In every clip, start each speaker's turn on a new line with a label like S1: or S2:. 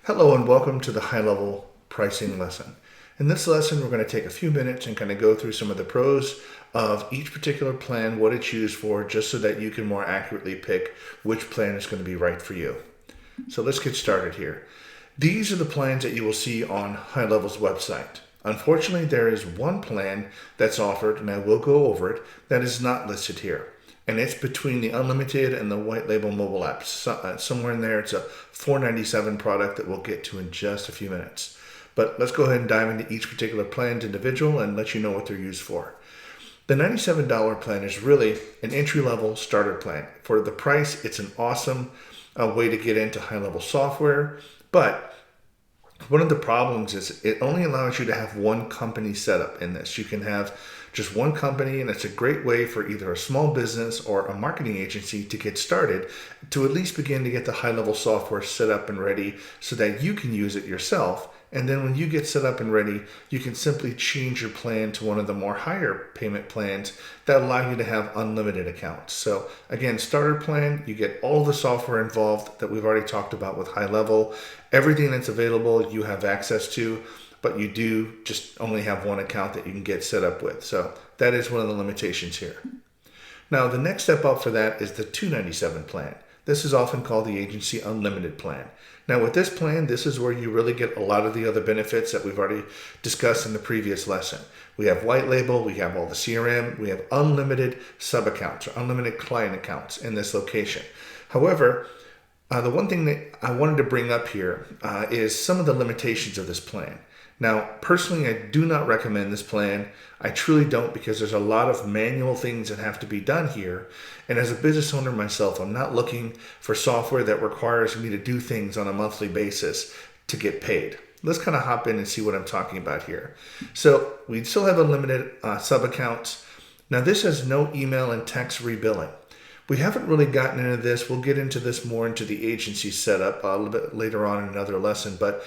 S1: Hello and welcome to the high-level pricing lesson. In this lesson, we're going to take a few minutes and kind of go through some of the pros of each particular plan, what it's used for, just so that you can more accurately pick which plan is going to be right for you. So let's get started here. These are the plans that you will see on HighLevel's website. Unfortunately, there is one plan that's offered, and I will go over it, that is not listed here. And it's between the unlimited and the white label mobile apps. Somewhere in there, it's a $4.97 product that we'll get to in just a few minutes. But let's go ahead and dive into each particular plan's individual and let you know what they're used for. The $97 plan is really an entry-level starter plan. For the price, it's an awesome way to get into high-level software. But one of the problems is it only allows you to have one company set up in this. You can have just one company, and it's a great way for either a small business or a marketing agency to get started, to at least begin to get the high-level software set up and ready so that you can use it yourself. And then when you get set up and ready, you can simply change your plan to one of the more higher payment plans that allow you to have unlimited accounts. So again, starter plan, you get all the software involved that we've already talked about with HighLevel. Everything that's available you have access to, but you do just only have one account that you can get set up with. So that is one of the limitations here. Now, the next step up for that is the $297 plan. This is often called the Agency Unlimited plan. Now, with this plan, this is where you really get a lot of the other benefits that we've already discussed in the previous lesson. We have white label, we have all the CRM, we have unlimited sub-accounts or unlimited client accounts in this location. However, the one thing that I wanted to bring up here is some of the limitations of this plan. Now, personally, I do not recommend this plan. I truly don't, because there's a lot of manual things that have to be done here. And as a business owner myself, I'm not looking for software that requires me to do things on a monthly basis to get paid. Let's kind of hop in and see what I'm talking about here. So we still have unlimited sub-accounts. Now, this has no email and text rebilling. We haven't really gotten into this. We'll get into this more into the agency setup a little bit later on in another lesson. But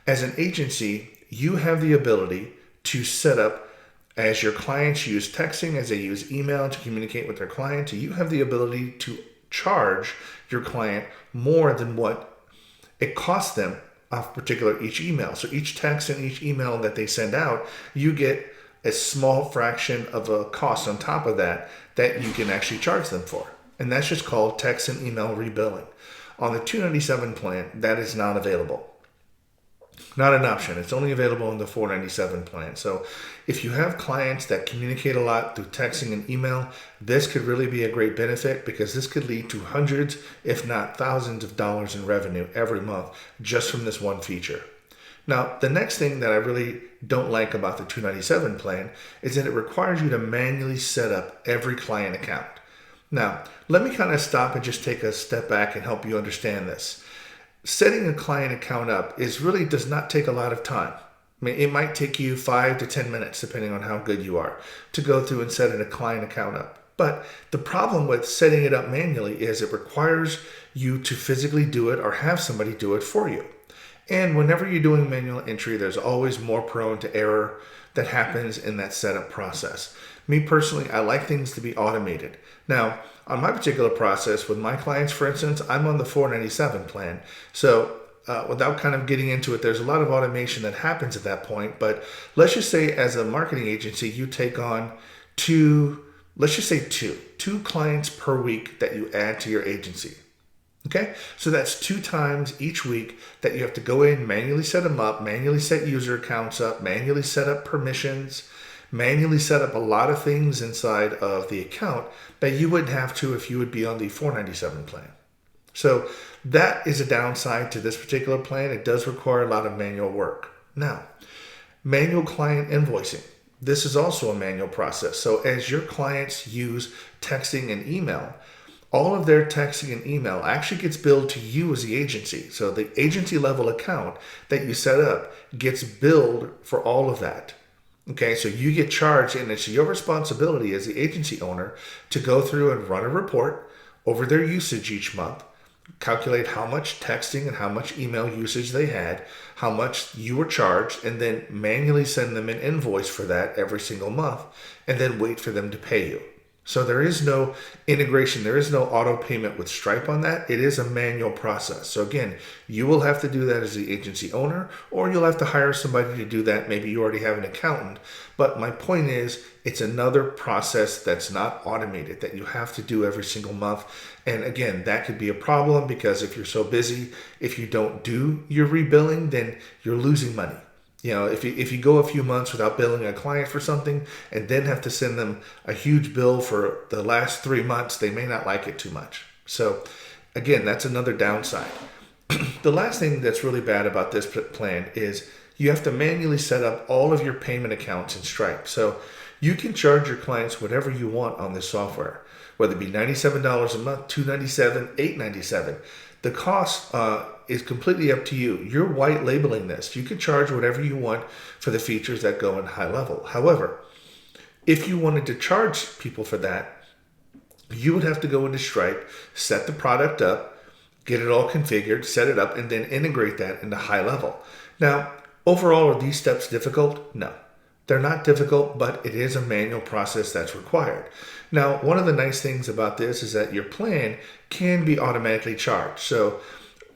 S1: as an agency, you have the ability to set up, as your clients use texting, as they use email to communicate with their clients, you have the ability to charge your client more than what it costs them off particular each email. So each text and each email that they send out, you get a small fraction of a cost on top of that that you can actually charge them for. And that's just called text and email rebilling. On the $297 plan, that is not available. Not an option. It's only available in the $497 plan. So if you have clients that communicate a lot through texting and email, this could really be a great benefit, because this could lead to hundreds, if not thousands of dollars in revenue every month just from this one feature. Now, the next thing that I really don't like about the $297 plan is that it requires you to manually set up every client account. Now, let me kind of stop and just take a step back and help you understand this. Setting a client account up does not take a lot of time. I mean, it might take you 5 to 10 minutes, depending on how good you are, to go through and set a client account up. But the problem with setting it up manually is it requires you to physically do it or have somebody do it for you. And whenever you're doing manual entry, there's always more prone to error that happens in that setup process. Me personally, I like things to be automated. Now, on my particular process with my clients, for instance, I'm on the $497 plan. So without kind of getting into it, there's a lot of automation that happens at that point. But let's just say as a marketing agency, you take on two clients per week that you add to your agency. Okay, so that's 2 times each week that you have to go in, manually set them up, manually set user accounts up, manually set up permissions, manually set up a lot of things inside of the account that you wouldn't have to if you would be on the $497 plan. So that is a downside to this particular plan. It does require a lot of manual work. Now, manual client invoicing. This is also a manual process. So as your clients use texting and email, all of their texting and email actually gets billed to you as the agency. So the agency level account that you set up gets billed for all of that. Okay, so you get charged, and it's your responsibility as the agency owner to go through and run a report over their usage each month, calculate how much texting and how much email usage they had, how much you were charged, and then manually send them an invoice for that every single month, and then wait for them to pay you. So there is no integration. There is no auto payment with Stripe on that. It is a manual process. So again, you will have to do that as the agency owner, or you'll have to hire somebody to do that. Maybe you already have an accountant. But my point is, it's another process that's not automated that you have to do every single month. And again, that could be a problem because if you're so busy, if you don't do your rebilling, then you're losing money. You know, if you go a few months without billing a client for something and then have to send them a huge bill for the last 3 months, they may not like it too much. So again, that's another downside. The last thing that's really bad about this plan is you have to manually set up all of your payment accounts in Stripe. So you can charge your clients whatever you want on this software, whether it be $97 a month, $297, $897. The cost is completely up to you. You're white labeling this. You can charge whatever you want for the features that go in HighLevel. However, if you wanted to charge people for that, you would have to go into Stripe, set the product up, get it all configured, set it up, and then integrate that into HighLevel. Now, overall, are these steps difficult? No. They're not difficult, but it is a manual process that's required. Now, one of the nice things about this is that your plan can be automatically charged. So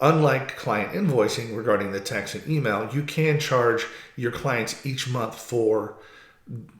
S1: unlike client invoicing regarding the text and email, you can charge your clients each month for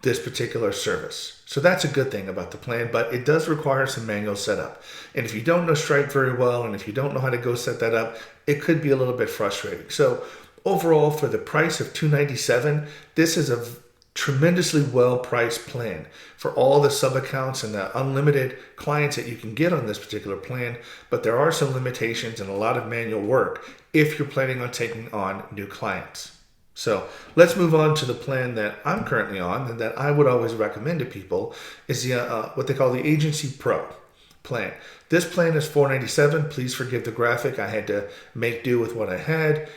S1: this particular service. So that's a good thing about the plan, but it does require some manual setup. And if you don't know Stripe very well, and if you don't know how to go set that up, it could be a little bit frustrating. So overall, for the price of $297, this is a tremendously well-priced plan for all the sub-accounts and the unlimited clients that you can get on this particular plan, but there are some limitations and a lot of manual work if you're planning on taking on new clients. So let's move on to the plan that I'm currently on and that I would always recommend to people is the what they call the Agency Pro plan. This plan is $497. Please forgive the graphic. I had to make do with what I had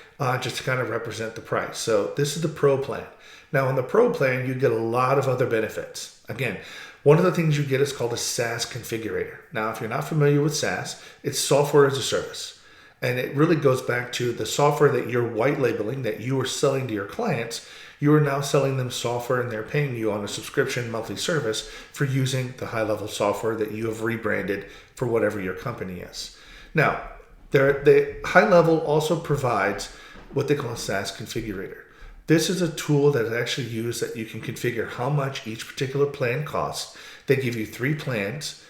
S1: just to kind of represent the price. So this is the Pro plan. Now, on the Pro plan, you get a lot of other benefits. Again, one of the things you get is called a Saas configurator. Now, if you're not familiar with Saas, it's software as a service. And it really goes back to the software that you're white labeling, that you are selling to your clients. You are now selling them software and they're paying you on a subscription monthly service for using the HighLevel software that you have rebranded for whatever your company is. Now, the HighLevel also provides what they call a Saas configurator. This is a tool that is actually used that you can configure how much each particular plan costs. They give you 3 plans,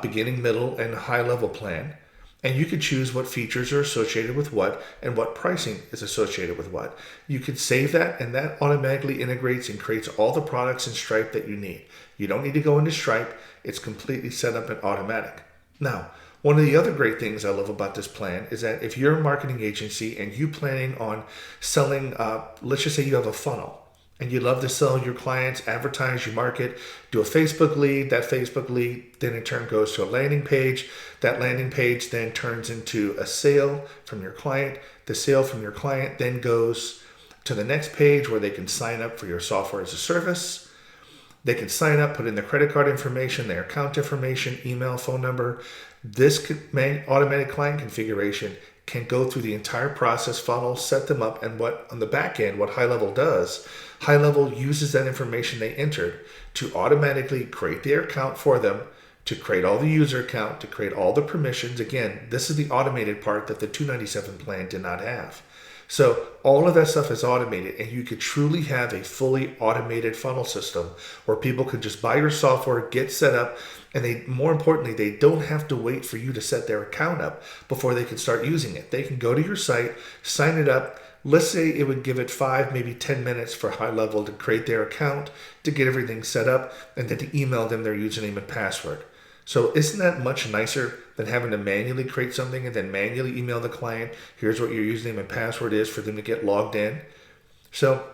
S1: beginning, middle, and high level plan. And you can choose what features are associated with what and what pricing is associated with what. You can save that and that automatically integrates and creates all the products in Stripe that you need. You don't need to go into Stripe. It's completely set up and automatic. Now, one of the other great things I love about this plan is that if you're a marketing agency and you're planning on selling, let's just say you have a funnel and you love to sell your clients, advertise, you market, do a Facebook lead, that Facebook lead then in turn goes to a landing page. That landing page then turns into a sale from your client. The sale from your client then goes to the next page where they can sign up for your software as a service. They can sign up, put in their credit card information, their account information, email, phone number. This automatic client configuration can go through the entire process funnel, set them up, and what on the back end, what HighLevel does, HighLevel uses that information they entered to automatically create their account for them, to create all the user account, to create all the permissions. Again, this is the automated part that the $297 plan did not have. So all of that stuff is automated and you could truly have a fully automated funnel system where people can just buy your software, get set up, and more importantly, they don't have to wait for you to set their account up before they can start using it. They can go to your site, sign it up. Let's say it would give it 5, maybe 10 minutes for HighLevel to create their account, to get everything set up, and then to email them their username and password. So isn't that much nicer than having to manually create something and then manually email the client, here's what your username and password is for them to get logged in? So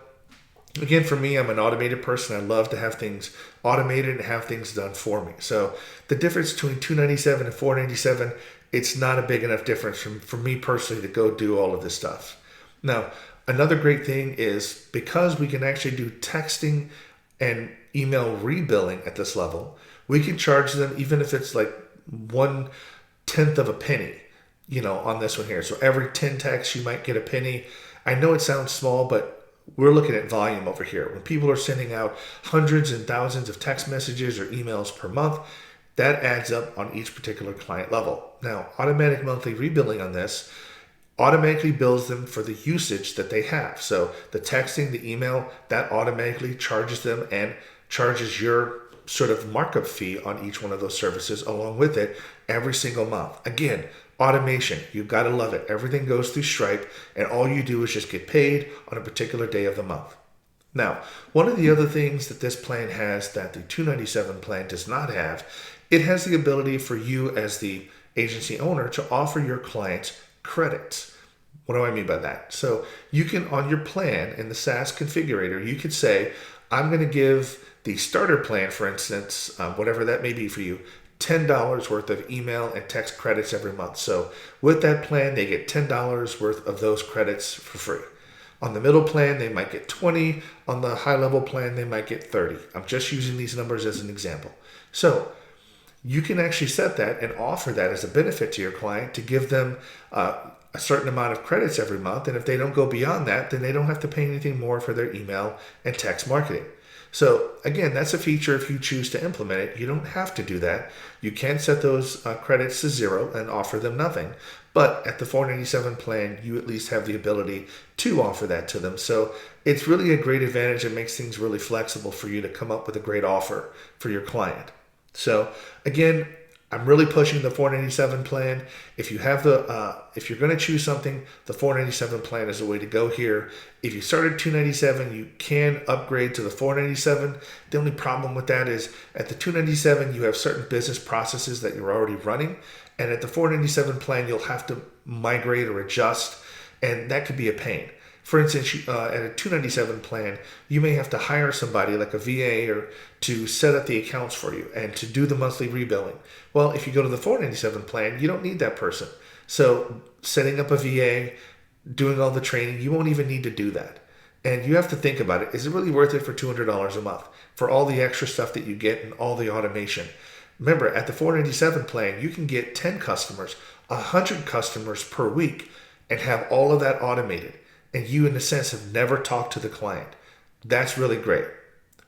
S1: again, for me, I'm an automated person. I love to have things automated and have things done for me. So the difference between $297 and $497, it's not a big enough difference for me personally to go do all of this stuff. Now, another great thing is because we can actually do texting and email rebilling at this level, we can charge them even if it's like 1/10 of a penny, on this one here. So every 10 texts, you might get a penny. I know it sounds small, but we're looking at volume over here. When people are sending out hundreds and thousands of text messages or emails per month, that adds up on each particular client level. Now, automatic monthly rebilling on this automatically bills them for the usage that they have. So the texting, the email, that automatically charges them and charges your sort of markup fee on each one of those services along with it every single month. Again, automation, you've got to love it. Everything goes through Stripe and all you do is just get paid on a particular day of the month. Now, one of the other things that this plan has that the $297 plan does not have, it has the ability for you as the agency owner to offer your clients credits. What do I mean by that? So you can, on your plan in the Saas configurator, you could say, I'm going to give the starter plan, for instance, whatever that may be for you, $10 worth of email and text credits every month. So with that plan, they get $10 worth of those credits for free. On the middle plan, they might get 20. On the high level plan, they might get 30. I'm just using these numbers as an example. So you can actually set that and offer that as a benefit to your client to give them a certain amount of credits every month. And if they don't go beyond that, then they don't have to pay anything more for their email and text marketing. So again, that's a feature if you choose to implement it. You don't have to do that. You can set those credits to 0 and offer them nothing. But at the $497 plan, you at least have the ability to offer that to them. So it's really a great advantage. It makes things really flexible for you to come up with a great offer for your client. So again, I'm really pushing the $497 plan. If you have if you're going to choose something, the $497 plan is the way to go here. If you start at $297, you can upgrade to the $497. The only problem with that is at the $297, you have certain business processes that you're already running. And at the $497 plan, you'll have to migrate or adjust, and that could be a pain. For instance, at a $297 plan, you may have to hire somebody like a VA or to set up the accounts for you and to do the monthly rebilling. Well, if you go to the $497 plan, you don't need that person. So setting up a VA, doing all the training, you won't even need to do that. And you have to think about it. Is it really worth it for $200 a month for all the extra stuff that you get and all the automation? Remember, at the $497 plan, you can get 10 customers, 100 customers per week and have all of that automated. And you, in a sense, have never talked to the client. That's really great.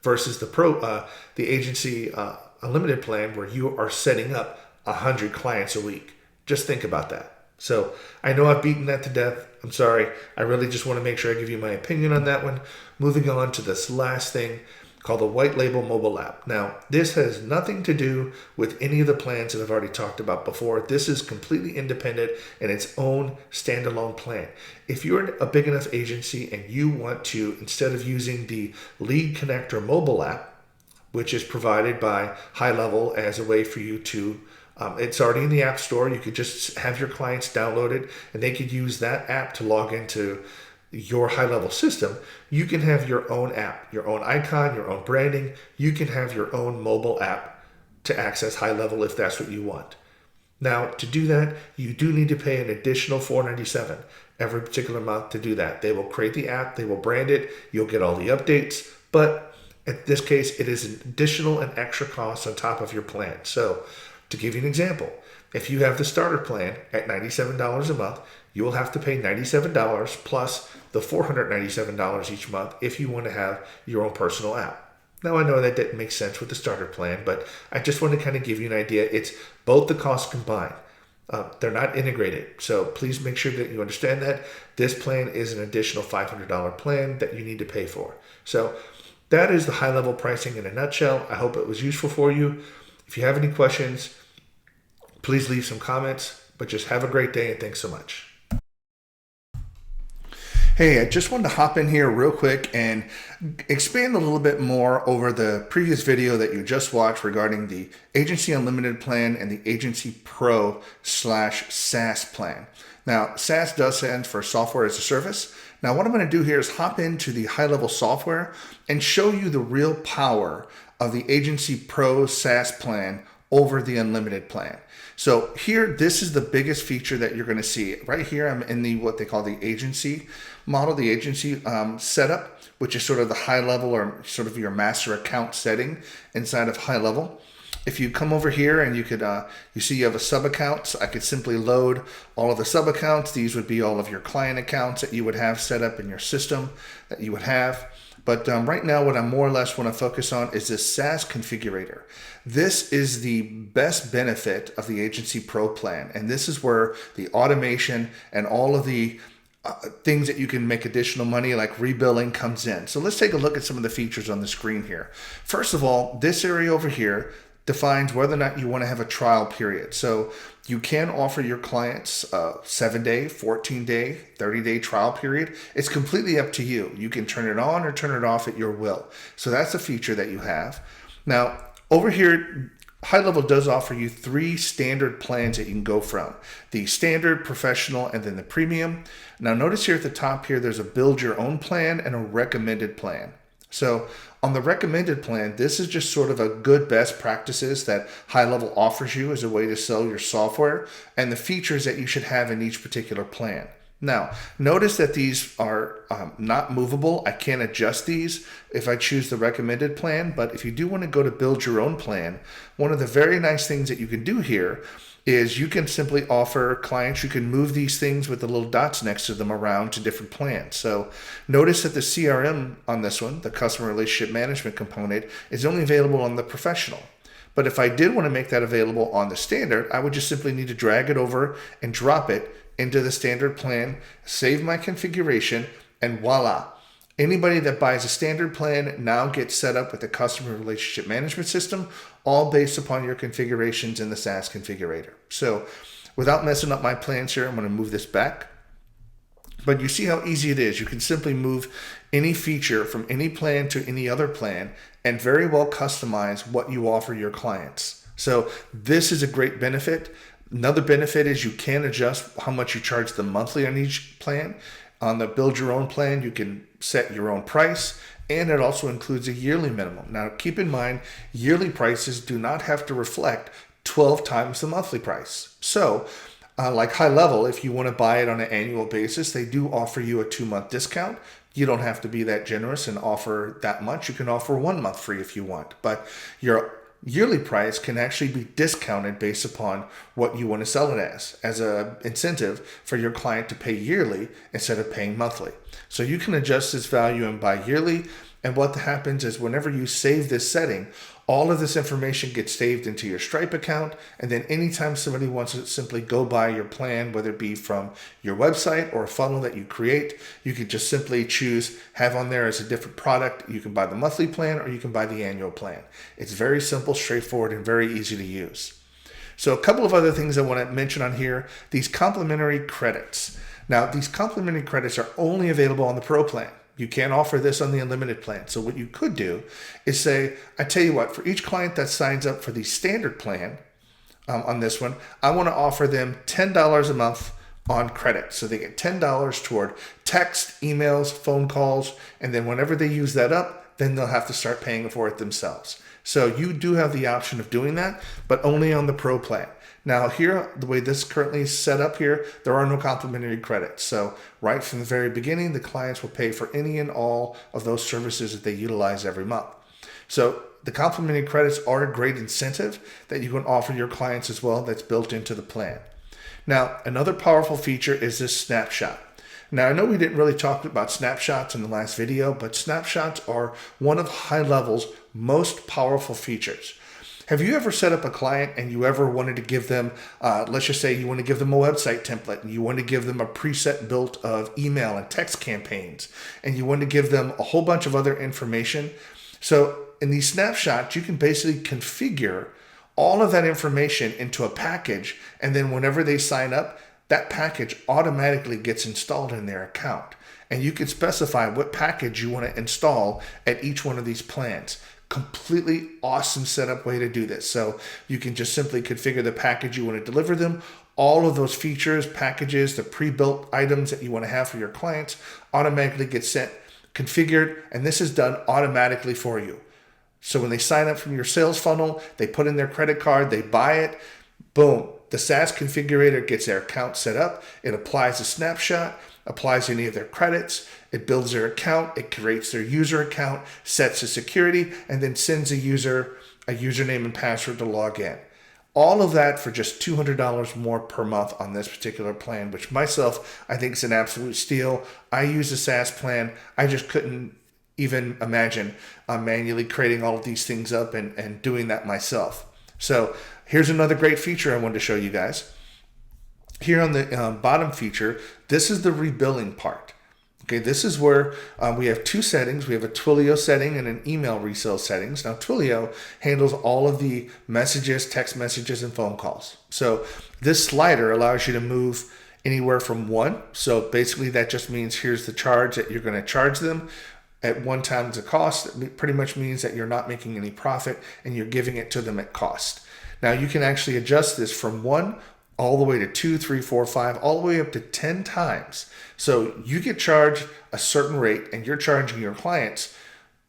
S1: Versus the agency unlimited plan where you are setting up 100 clients a week. Just think about that. So I know I've beaten that to death. I'm sorry. I really just want to make sure I give you my opinion on that one. Moving on to this last thing called the White Label mobile app. Now, this has nothing to do with any of the plans that I've already talked about before. This is completely independent and its own standalone plan. If you're a big enough agency and you want to, instead of using the Lead Connector mobile app, which is provided by HighLevel as a way for you to, it's already in the App Store. You could just have your clients download it and they could use that app to log into your HighLevel system. You can have your own app, your own icon, your own branding. You can have your own mobile app to access HighLevel if that's what you want. Now, to do that, you do need to pay an additional $497 every particular month to do that. They will create the app, they will brand it, you'll get all the updates, but in this case, it is an additional and extra cost on top of your plan. So, to give you an example, if you have the starter plan at $97 a month, you will have to pay $97 plus the $497 each month if you want to have your own personal app. Now, I know that didn't make sense with the starter plan, but I just want to kind of give you an idea. It's both the costs combined. They're not integrated. So please make sure that you understand that. This plan is an additional $500 plan that you need to pay for. So that is the HighLevel pricing in a nutshell. I hope it was useful for you. If you have any questions, please leave some comments, but just have a great day and thanks so much. Hey, I just wanted to hop in here real quick and expand a little bit more over the previous video that you just watched regarding the Agency Unlimited plan and the Agency Pro/SaaS plan. Now, SaaS does stand for Software as a Service. Now, what I'm going to do here is hop into the HighLevel software and show you the real power of the Agency Pro SaaS plan over the Unlimited plan. So here, this is the biggest feature that you're going to see. Right here, I'm in the what they call the agency model, the agency setup, which is sort of the high level or sort of your master account setting inside of HighLevel. If you come over here and you could, you see you have a sub account, I could simply load all of the sub accounts. These would be all of your client accounts that you would have set up in your system that you would have. But right now, what I more or less want to focus on is this Saas configurator. This is the best benefit of the Agency Pro plan. And this is where the automation and all of the things that you can make additional money like rebilling comes in. So let's take a look at some of the features on the screen here. First of all, this area over here defines whether or not you want to have a trial period. So you can offer your clients a 7-day, 14-day, 30-day trial period. It's completely up to you. You can turn it on or turn it off at your will. So that's a feature that you have. Now, over here, HighLevel does offer you 3 standard plans that you can go from. The standard, professional, and then the premium. Now notice here at the top here, there's a build your own plan and a recommended plan. So on the recommended plan, this is just sort of a good best practices that HighLevel offers you as a way to sell your software and the features that you should have in each particular plan. Now, notice that these are not movable. I can't adjust these if I choose the recommended plan, but if you do want to go to build your own plan, one of the very nice things that you can do here is you can simply offer clients, you can move these things with the little dots next to them around to different plans. So notice that the CRM on this one, the customer relationship management component, is only available on the professional. But if I did want to make that available on the standard, I would just simply need to drag it over and drop it into the standard plan, save my configuration, and voila. Anybody that buys a standard plan now gets set up with the customer relationship management system, all based upon your configurations in the Saas configurator. So without messing up my plans here, I'm going to move this back. But you see how easy it is. You can simply move any feature from any plan to any other plan and very well customize what you offer your clients. So this is a great benefit. Another benefit is you can adjust how much you charge them monthly on each plan. On the build your own plan, you can set your own price, and it also includes a yearly minimum. Now, keep in mind, yearly prices do not have to reflect 12 times the monthly price. So, like HighLevel, if you want to buy it on an annual basis, they do offer you a 2-month discount. You don't have to be that generous and offer that much. You can offer 1 month free if you want, but your yearly price can actually be discounted based upon what you want to sell it as an incentive for your client to pay yearly instead of paying monthly. So you can adjust this value and buy yearly. And what happens is whenever you save this setting, all of this information gets saved into your Stripe account. And then anytime somebody wants to simply go buy your plan, whether it be from your website or a funnel that you create, you can just simply choose, have on there as a different product. You can buy the monthly plan or you can buy the annual plan. It's very simple, straightforward, and very easy to use. So a couple of other things I want to mention on here, these complimentary credits. Now, these complimentary credits are only available on the Pro plan. You can't offer this on the unlimited plan. So what you could do is say, I tell you what, for each client that signs up for the standard plan on this one, I want to offer them $10 a month on credit. So they get $10 toward text, emails, phone calls, and then whenever they use that up, then they'll have to start paying for it themselves. So you do have the option of doing that, but only on the Pro plan. Now here, the way this currently is set up here, there are no complimentary credits. So right from the very beginning, the clients will pay for any and all of those services that they utilize every month. So the complimentary credits are a great incentive that you can offer your clients as well that's built into the plan. Now, another powerful feature is this snapshot. Now, I know we didn't really talk about snapshots in the last video, but snapshots are one of HighLevel's most powerful features. Have you ever set up a client and you ever wanted to give them, let's just say you want to give them a website template and you want to give them a preset built of email and text campaigns and you want to give them a whole bunch of other information? So in these snapshots, you can basically configure all of that information into a package, and then whenever they sign up, that package automatically gets installed in their account. And you can specify what package you want to install at each one of these plans. Completely awesome setup way to do this. So you can just simply configure the package you want to deliver them. All of those features, packages, the pre-built items that you want to have for your clients automatically get sent, configured, and this is done automatically for you. So when they sign up from your sales funnel, they put in their credit card, they buy it, boom. The Saas configurator gets their account set up. It applies a snapshot, applies any of their credits, it builds their account, it creates their user account, sets the security, and then sends a user a username and password to log in. All of that for just $200 more per month on this particular plan, which myself, I think is an absolute steal. I use the Saas plan. I just couldn't even imagine manually creating all of these things up and doing that myself. So here's another great feature I wanted to show you guys. Here on the bottom feature, this is the rebilling part. Okay, this is where we have two settings. We have a Twilio setting and an email resale settings. Now, Twilio handles all of the messages, text messages, and phone calls. So this slider allows you to move anywhere from one. So basically that just means here's the charge that you're going to charge them at one times the cost. It pretty much means that you're not making any profit and you're giving it to them at cost. Now you can actually adjust this from 1 all the way to 2, 3, 4, 5, all the way up to 10 times. So you get charged a certain rate and you're charging your clients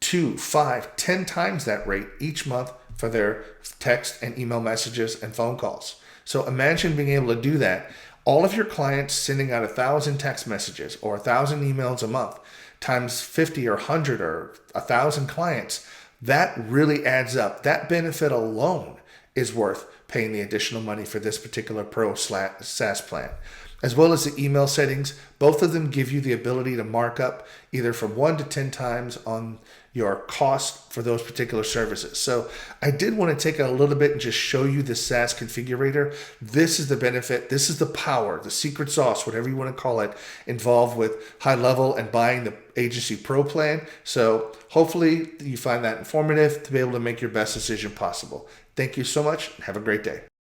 S1: 2, 5, 10 times that rate each month for their text and email messages and phone calls. So imagine being able to do that. All of your clients sending out 1,000 text messages or 1,000 emails a month times 50 or 100 or 1,000 clients, that really adds up. That benefit alone is worth paying the additional money for this particular Pro SaaS plan. As well as the email settings, both of them give you the ability to mark up either from 1 to 10 times on your cost for those particular services. So I did want to take a little bit and just show you the SaaS configurator. This is the benefit, this is the power, the secret sauce, whatever you want to call it, involved with HighLevel and buying the Agency Pro plan. So hopefully you find that informative to be able to make your best decision possible. Thank you so much and have a great day.